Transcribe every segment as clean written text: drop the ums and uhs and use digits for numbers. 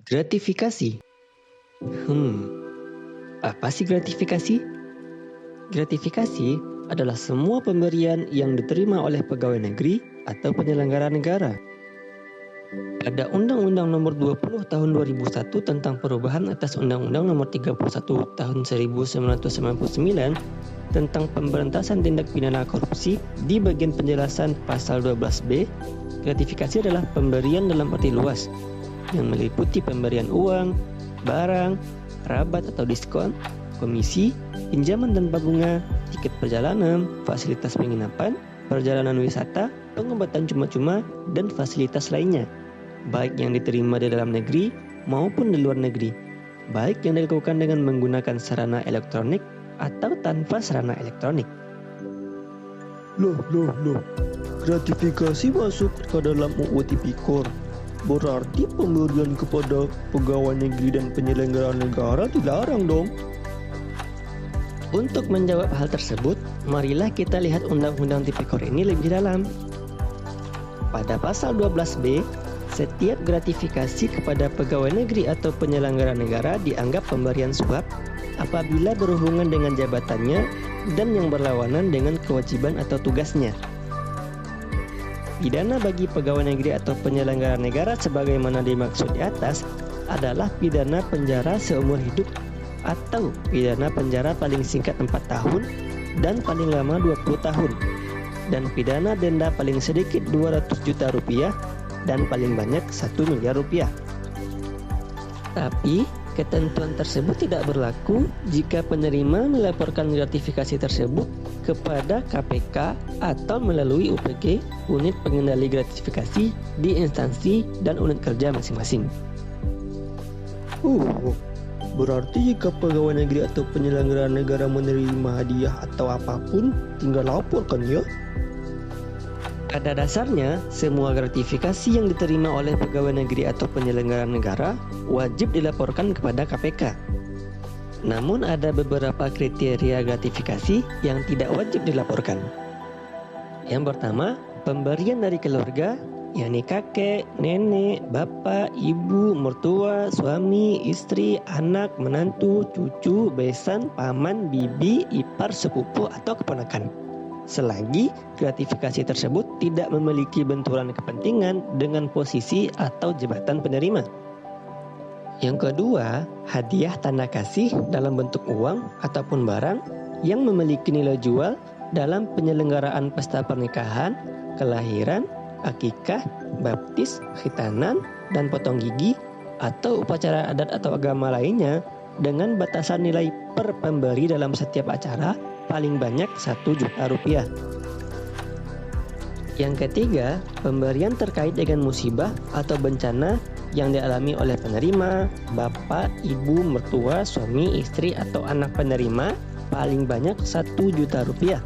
Gratifikasi. Apa sih gratifikasi? Gratifikasi adalah semua pemberian yang diterima oleh pegawai negeri atau penyelenggara negara. Pada Undang-Undang Nomor 20 Tahun 2001 tentang perubahan atas Undang-Undang Nomor 31 Tahun 1999 tentang pemberantasan tindak pidana korupsi, di bagian penjelasan pasal 12B, gratifikasi adalah pemberian dalam arti luas yang meliputi pemberian uang, barang, rabat atau diskon, komisi, pinjaman tanpa bunga, tiket perjalanan, fasilitas penginapan, perjalanan wisata, pengobatan cuma-cuma, dan fasilitas lainnya, baik yang diterima di dalam negeri maupun di luar negeri, baik yang dilakukan dengan menggunakan sarana elektronik atau tanpa sarana elektronik. Loh, gratifikasi masuk ke dalam UU Tipikor. Berarti pemberian kepada pegawai negeri dan penyelenggara negara dilarang dong. Untuk menjawab hal tersebut, marilah kita lihat Undang-Undang Tipikor ini lebih dalam. Pada pasal 12B, setiap gratifikasi kepada pegawai negeri atau penyelenggara negara dianggap pemberian suap apabila berhubungan dengan jabatannya dan yang berlawanan dengan kewajiban atau tugasnya. Pidana bagi pegawai negeri atau penyelenggara negara sebagaimana dimaksud di atas adalah pidana penjara seumur hidup atau pidana penjara paling singkat 4 tahun dan paling lama 20 tahun, dan pidana denda paling sedikit 200 juta rupiah dan paling banyak 1 miliar rupiah. Tapi ketentuan tersebut tidak berlaku jika penerima melaporkan gratifikasi tersebut kepada KPK atau melalui UPG, unit pengendali gratifikasi di instansi dan unit kerja masing-masing. Berarti jika pegawai negeri atau penyelenggara negara menerima hadiah atau apapun, tinggal laporkan ya? Pada dasarnya, semua gratifikasi yang diterima oleh pegawai negeri atau penyelenggara negara wajib dilaporkan kepada KPK. Namun ada beberapa kriteria gratifikasi yang tidak wajib dilaporkan. Yang pertama, pemberian dari keluarga, yakni kakek, nenek, bapak, ibu, mertua, suami, istri, anak, menantu, cucu, besan, paman, bibi, ipar, sepupu, atau keponakan. Selagi gratifikasi tersebut tidak memiliki benturan kepentingan dengan posisi atau jabatan penerima. Yang kedua, hadiah tanda kasih dalam bentuk uang ataupun barang yang memiliki nilai jual dalam penyelenggaraan pesta pernikahan, kelahiran, akikah, baptis, khitanan, dan potong gigi, atau upacara adat atau agama lainnya dengan batasan nilai per pemberi dalam setiap acara paling banyak 1 juta rupiah. Yang ketiga, pemberian terkait dengan musibah atau bencana yang dialami oleh penerima, bapak, ibu, mertua, suami, istri, atau anak penerima paling banyak 1 juta rupiah.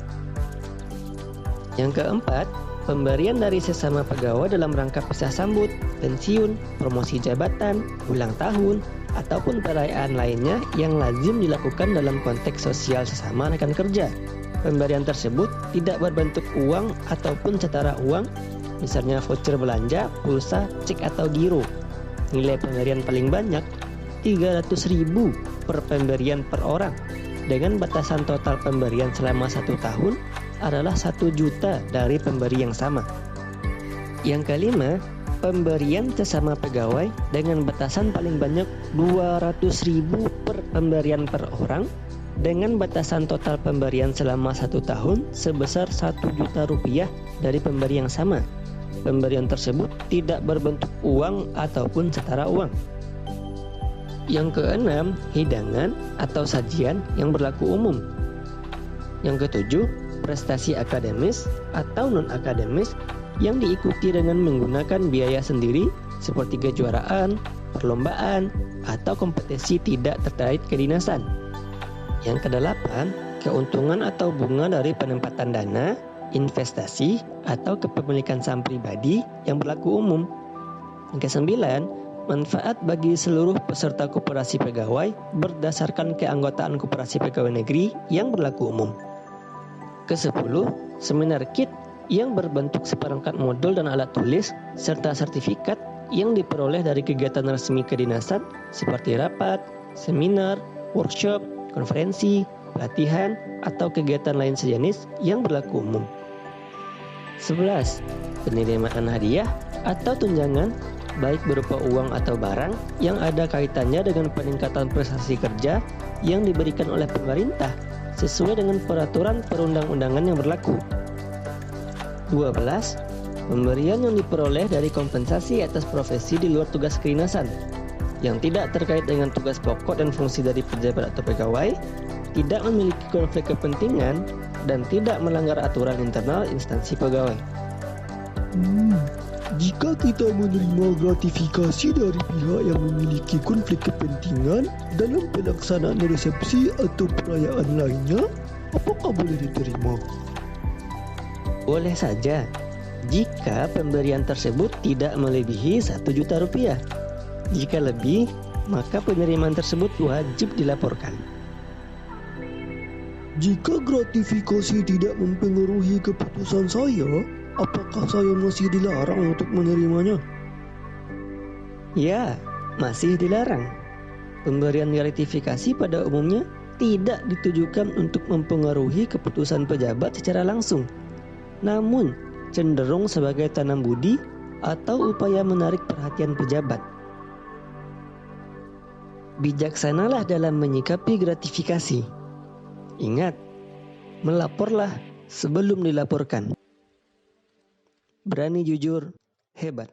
Yang keempat, pemberian dari sesama pegawai dalam rangka pisah sambut, pensiun, promosi jabatan, ulang tahun, ataupun perayaan lainnya yang lazim dilakukan dalam konteks sosial sesama rekan kerja. Pemberian tersebut tidak berbentuk uang ataupun setara uang, misalnya voucher belanja, pulsa, cek atau giro. Nilai pemberian paling banyak 300.000 per pemberian per orang, dengan batasan total pemberian selama 1 tahun adalah 1 juta dari pemberi yang sama. Yang kelima, pemberian sesama pegawai dengan batasan paling banyak 200.000 per pemberian per orang, dengan batasan total pemberian selama 1 tahun sebesar 1 juta rupiah dari pemberi yang sama. Pemberian tersebut tidak berbentuk uang ataupun setara uang. Yang keenam, hidangan atau sajian yang berlaku umum. Yang ketujuh, prestasi akademis atau non-akademis yang diikuti dengan menggunakan biaya sendiri seperti kejuaraan, perlombaan, atau kompetisi tidak terkait kedinasan. Yang kedelapan, keuntungan atau bunga dari penempatan dana, investasi, atau kepemilikan saham pribadi yang berlaku umum. Yang kesembilan, manfaat bagi seluruh peserta koperasi pegawai berdasarkan keanggotaan koperasi pegawai negeri yang berlaku umum. Kesepuluh, seminar kit yang berbentuk seperangkat modul dan alat tulis serta sertifikat yang diperoleh dari kegiatan resmi kedinasan seperti rapat, seminar, workshop, konferensi, pelatihan, atau kegiatan lain sejenis yang berlaku umum. 11. Penerimaan hadiah atau tunjangan baik berupa uang atau barang yang ada kaitannya dengan peningkatan prestasi kerja yang diberikan oleh pemerintah sesuai dengan peraturan perundang-undangan yang berlaku. 12. Pemberian yang diperoleh dari kompensasi atas profesi di luar tugas kedinasan yang tidak terkait dengan tugas pokok dan fungsi dari pejabat atau pegawai, tidak memiliki konflik kepentingan, dan tidak melanggar aturan internal instansi pegawai. Jika kita menerima gratifikasi dari pihak yang memiliki konflik kepentingan dalam pelaksanaan resepsi atau perayaan lainnya, apakah boleh diterima? Boleh saja, jika pemberian tersebut tidak melebihi Rp1.000.000. Jika lebih, maka penerimaan tersebut wajib dilaporkan. Jika gratifikasi tidak mempengaruhi keputusan saya, apakah saya masih dilarang untuk menerimanya? Ya, masih dilarang. Pemberian gratifikasi pada umumnya tidak ditujukan untuk mempengaruhi keputusan pejabat secara langsung, namun cenderung sebagai tanam budi atau upaya menarik perhatian pejabat. Bijaksanalah dalam menyikapi gratifikasi. Ingat, melaporlah sebelum dilaporkan. Berani jujur, hebat.